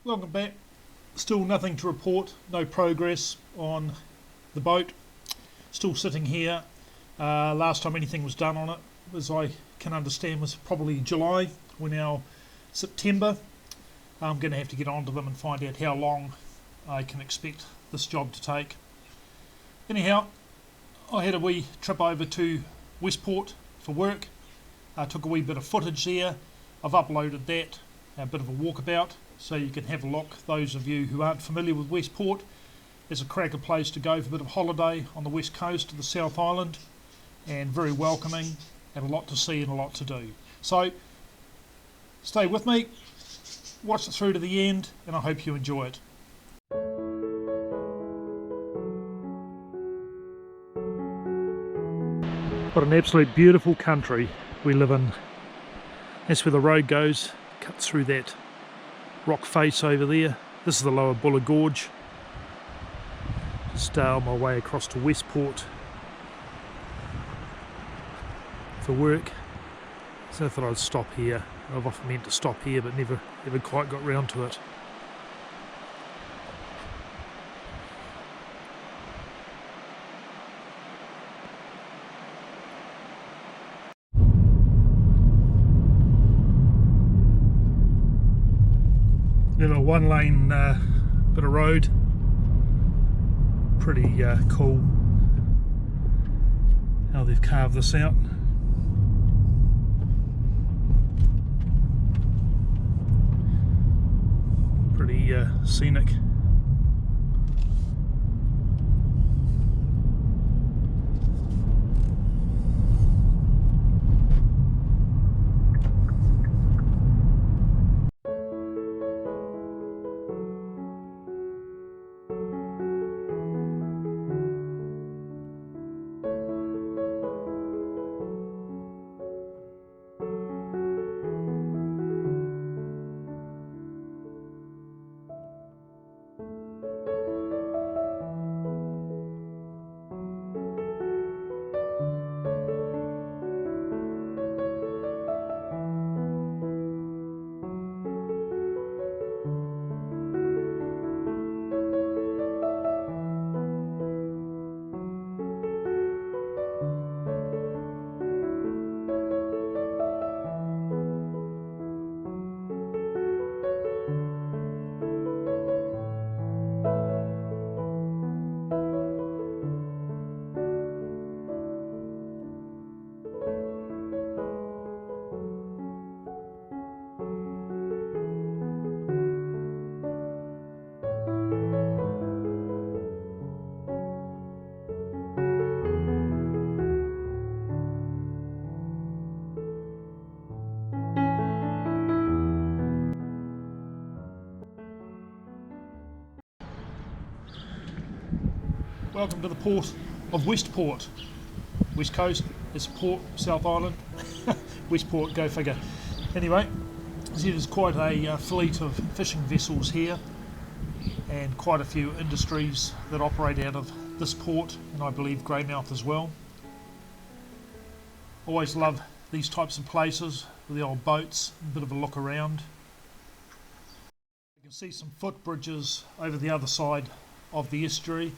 Welcome back. Still nothing to report, no progress on the boat. Still sitting here. Last time anything was done on it, as I can understand, was probably July. We're now September. I'm going to have to get onto them and find out how long I can expect this job to take. Anyhow, I had a wee trip over to Westport for work. I took a wee bit of footage there. I've uploaded that, a bit of a walkabout, so you can have a look. Those of you who aren't familiar with Westport, it's a cracker place to go for a bit of holiday on the west coast of the South Island, and very welcoming, and a lot to see and a lot to do. So stay with me, watch it through to the end, and I hope you enjoy it. What an absolute beautiful country we live in. That's where the road goes, cuts through that rock face over there. This is the lower Buller Gorge. Just on my way across to Westport for work. So I thought I'd stop here. I've often meant to stop here but never quite got round to it. You know, one lane bit of road, pretty cool how they've carved this out. Pretty scenic. Welcome to the port of Westport. West Coast, it's port, South Island. Westport, go figure. Anyway, there's quite a fleet of fishing vessels here and quite a few industries that operate out of this port, and I believe Greymouth as well. Always love these types of places with the old boats, a bit of a look around. You can see some footbridges over the other side of the estuary.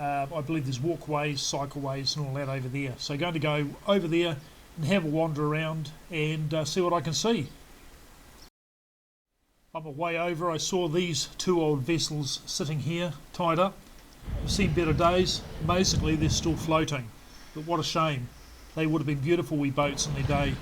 I believe there's walkways, cycleways and all that over there. So going to go over there and have a wander around and see what I can see. On my way over I saw these two old vessels sitting here, tied up. I've seen better days. Basically they're still floating, but what a shame. They would have been beautiful wee boats in their day.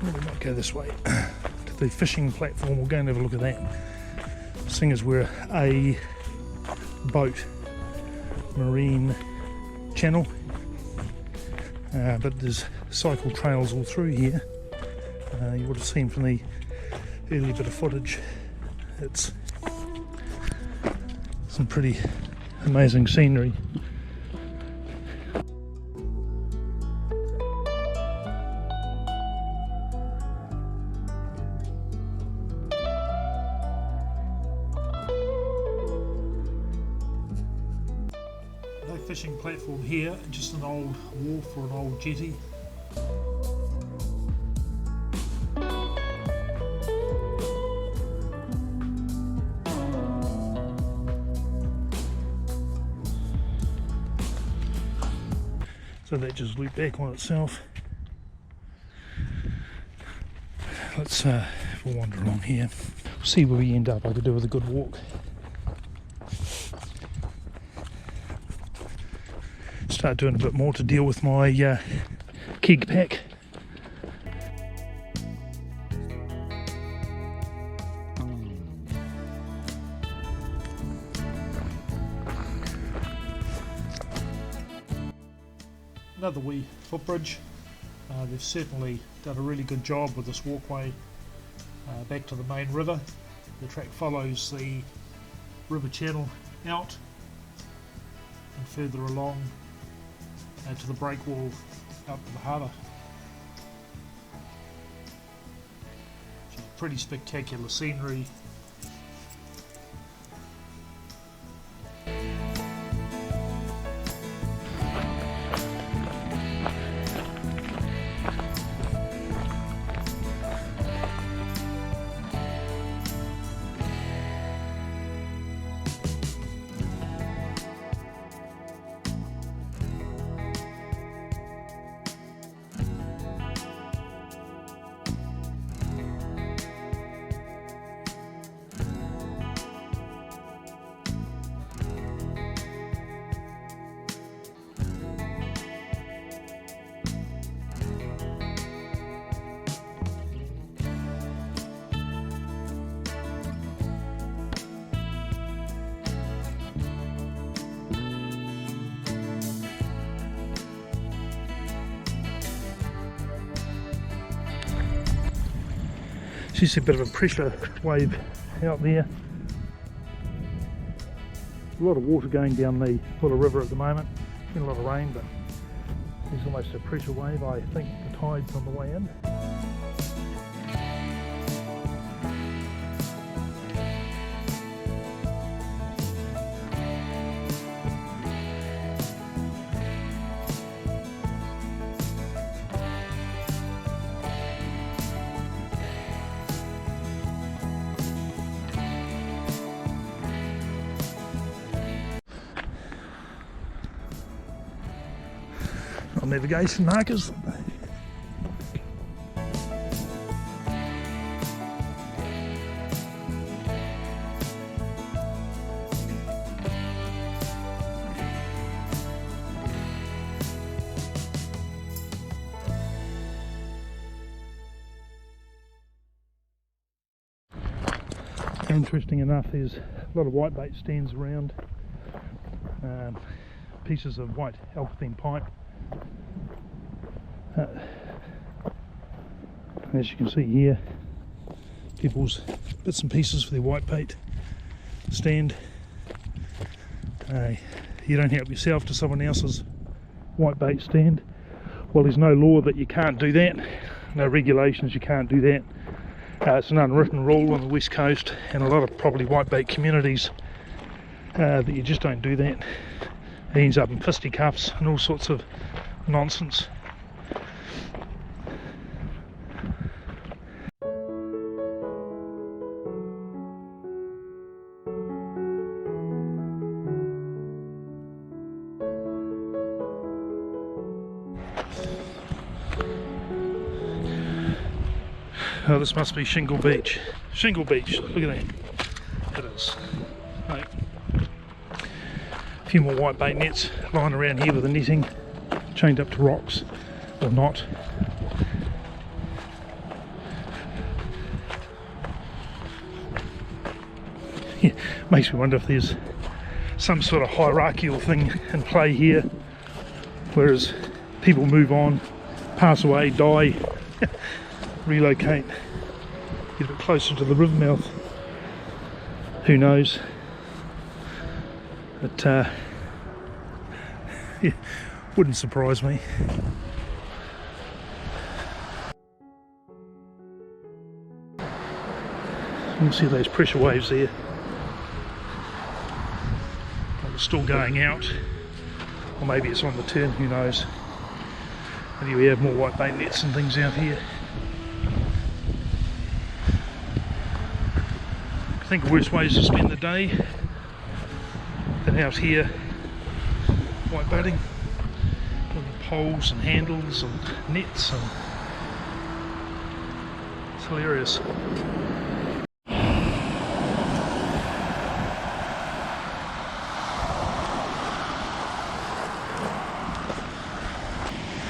We might go this way to the fishing platform. We'll go and have a look at that. Seeing as we're a boat marine channel, but there's cycle trails all through here. You would have seen from the early bit of footage, it's some pretty amazing scenery. No fishing platform here, just an old wharf or an old jetty. So that just looped back on itself. Let's we'll wander along here. See where we end up. I could do with a good walk. Start doing a bit more to deal with my keg pack. Another wee footbridge. They've certainly done a really good job with this walkway back to the main river. The track follows the river channel out and further along to the breakwall out to the harbour. Pretty spectacular scenery. Just a bit of a pressure wave out there. A lot of water going down the Fuller River at the moment. Been a lot of rain, but there's almost a pressure wave. I think the tide's on the way in. Navigation markers. Interesting enough, there's a lot of whitebait stands around, pieces of white alpha pipe. As you can see here, people's bits and pieces for their whitebait stand. You don't help yourself to someone else's whitebait stand. Well, there's no law that you can't do that, no regulations you can't do that. It's an unwritten rule on the west coast and a lot of probably whitebait communities that you just don't do that. It ends up in fisticuffs and all sorts of nonsense. Oh, this must be Shingle Beach. Shingle Beach, look at that. It is. Right. A few more whitebait nets lying around here with the netting chained up to rocks, or not. Yeah, makes me wonder if there's some sort of hierarchical thing in play here, whereas people move on, pass away, die, relocate, get a bit closer to the river mouth. Who knows? But yeah, wouldn't surprise me. You can see those pressure waves there. Well, it's still going out, or maybe it's on the turn, who knows. Maybe we have more whitebait nets and things out here. I think worse ways to spend the day than out here whitebaiting with the poles and handles and nets, and it's hilarious.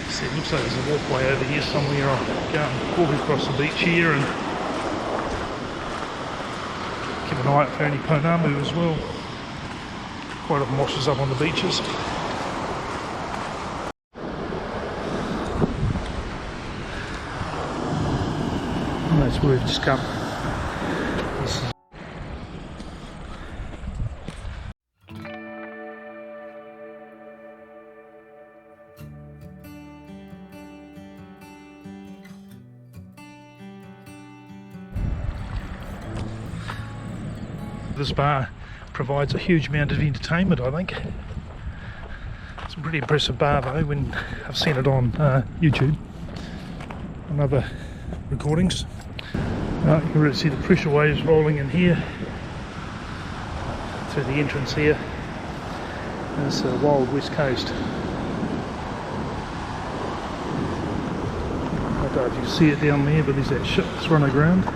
See, it looks like there's a walkway over here somewhere. I'll go and walk across the beach here and keep an eye out for any pounamu as well. Quite often washes up on the beaches. And that's where we've just come. This bar provides a huge amount of entertainment, I think. It's a pretty impressive bar though, when I've seen it on YouTube and other recordings. You can really see the pressure waves rolling in here through the entrance here. And it's a wild west coast. I don't know if you see it down there, but there's that ship that's run aground.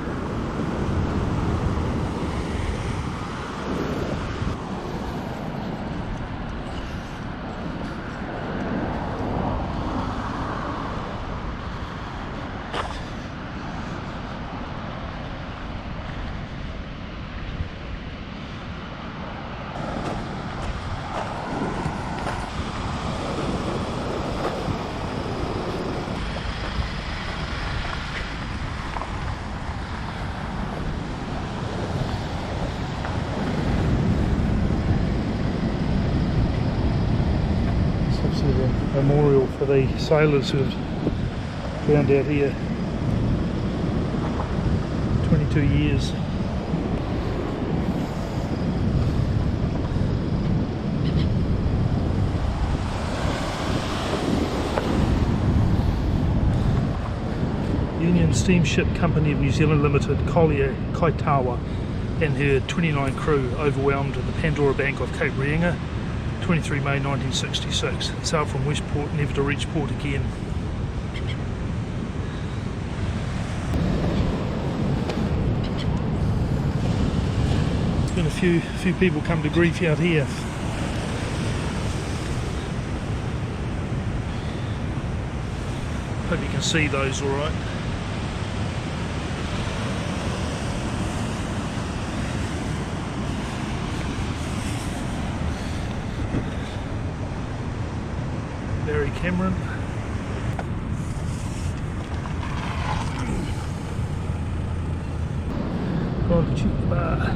A memorial for the sailors who have drowned out here. 22 years. Union Steamship Company of New Zealand Limited, Collier Kaitawa, and her 29 crew overwhelmed in the Pandora Bank off Cape Reinga, 23 May 1966. Sailed from Westport, never to reach port again. There's been a few people come to grief out here. Hope you can see those all right. Cameron. I'll check the bar.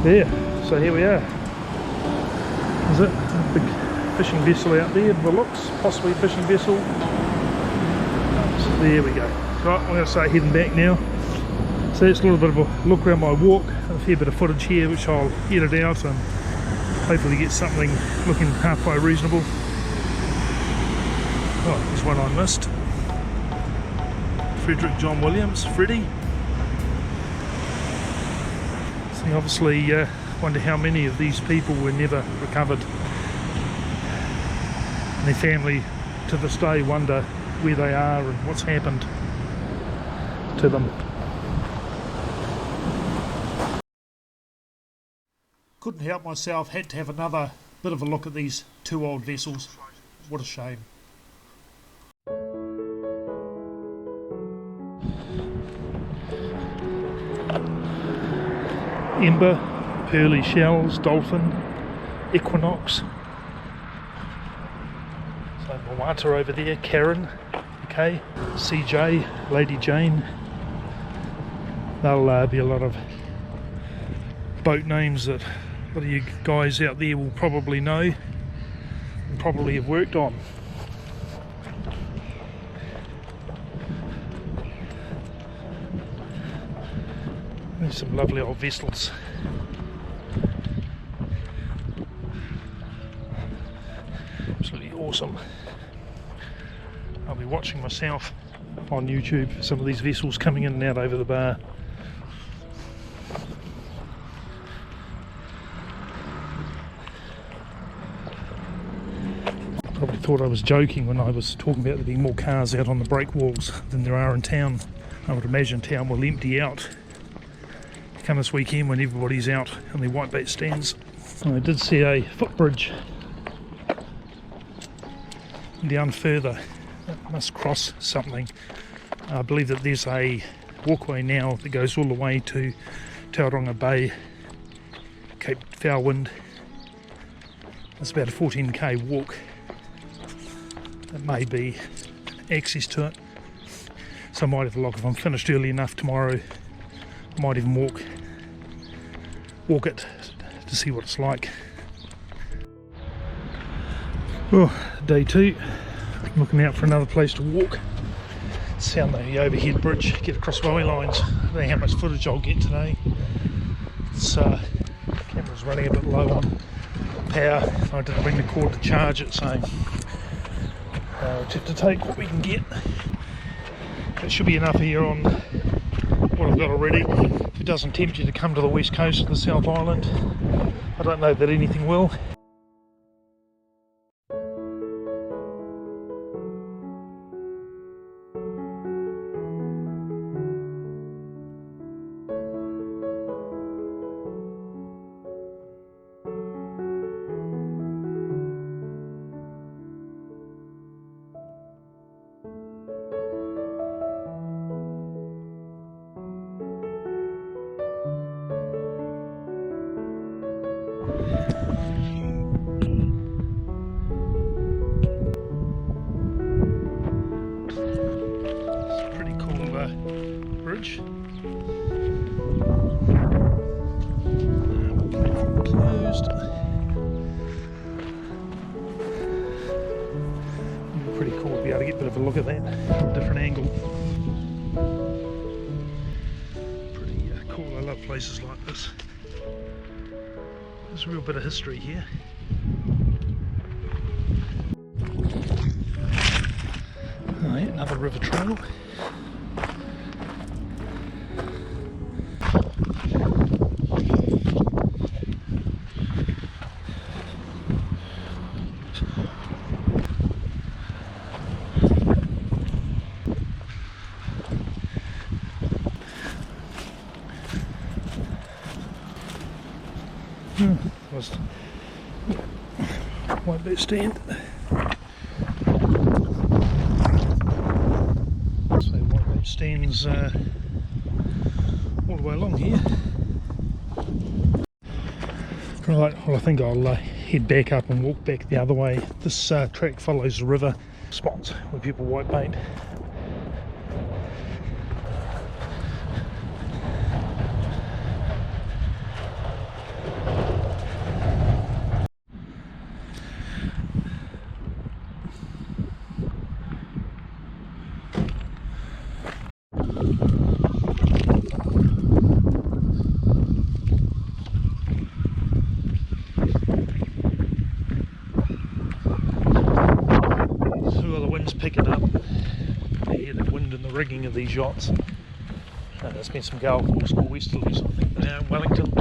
There, so here we are. Is it a big fishing vessel out there by the looks? Possibly a fishing vessel. So there we go. Right, I'm going to start heading back now. So that's a little bit of a look around my walk. A fair bit of footage here which I'll edit out and hopefully get something looking halfway reasonable. Oh, there's one I missed. Frederick John Williams, Freddie. So obviously wonder how many of these people were never recovered. And their family to this day wonder where they are and what's happened to them. Couldn't help myself, had to have another bit of a look at these two old vessels. What a shame. Ember, pearly shells, dolphin, equinox. So Moata over there, Karen, okay, CJ, Lady Jane. There'll be a lot of boat names that a lot of you guys out there will probably know and probably have worked on. There's some lovely old vessels. Absolutely awesome. I'll be watching myself on YouTube for some of these vessels coming in and out over the bar. Probably thought I was joking when I was talking about there being more cars out on the breakwalls than there are in town. I would imagine town will empty out come this weekend when everybody's out on their whitebait stands. I did see a footbridge down further. That must cross something. I believe that there's a walkway now that goes all the way to Tauranga Bay, Cape Foulwind. It's about a 14k walk. That may be access to it. So I might have a look if I'm finished early enough tomorrow. Might even walk it to see what it's like. Oh, day 2. Looking out for another place to walk. Sound the overhead bridge, get across railway lines. I don't know how much footage I'll get today. It's camera's running a bit low on power. I didn't bring the cord to charge it, so we'll have to take what we can get. It should be enough here on what I've got already. If it doesn't tempt you to come to the west coast of the South Island, I don't know that anything will. Bridge. Closed. Pretty cool to be able to get a bit of a look at that from a different angle. Pretty cool. I love places like this. There's a real bit of history here. Oh, yeah, another river trail. Was won't be a stand. So white bait stands all the way along here. Right, well I think I'll head back up and walk back the other way. This track follows the river spots where people white bait. Picking up. You hear the wind in the rigging of these yachts. There's been some gale force nor'westerlies, I think, now in Wellington.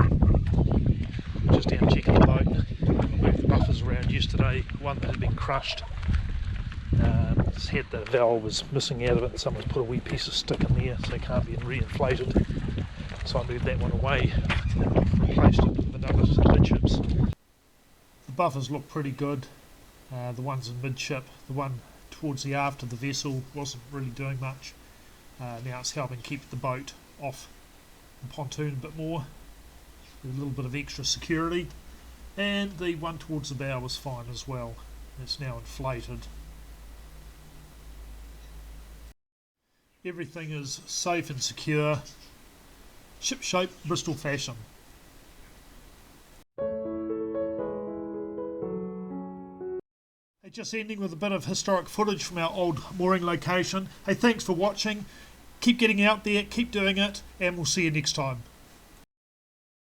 Just down checking the boat. I moved the buffers around yesterday. One that had been crushed. It's had the valve was missing out of it, and someone's put a wee piece of stick in there, so it can't be reinflated. So I moved that one away and replaced it with another midships. The buffers look pretty good. The ones in midship, the one towards the aft of the vessel wasn't really doing much. Now it's helping keep the boat off the pontoon a bit more, with a little bit of extra security. And the one towards the bow was fine as well. It's now inflated. Everything is safe and secure, ship shape, Bristol fashion. Just ending with a bit of historic footage from our old mooring location. Hey, thanks for watching. Keep getting out there, keep doing it, and we'll see you next time.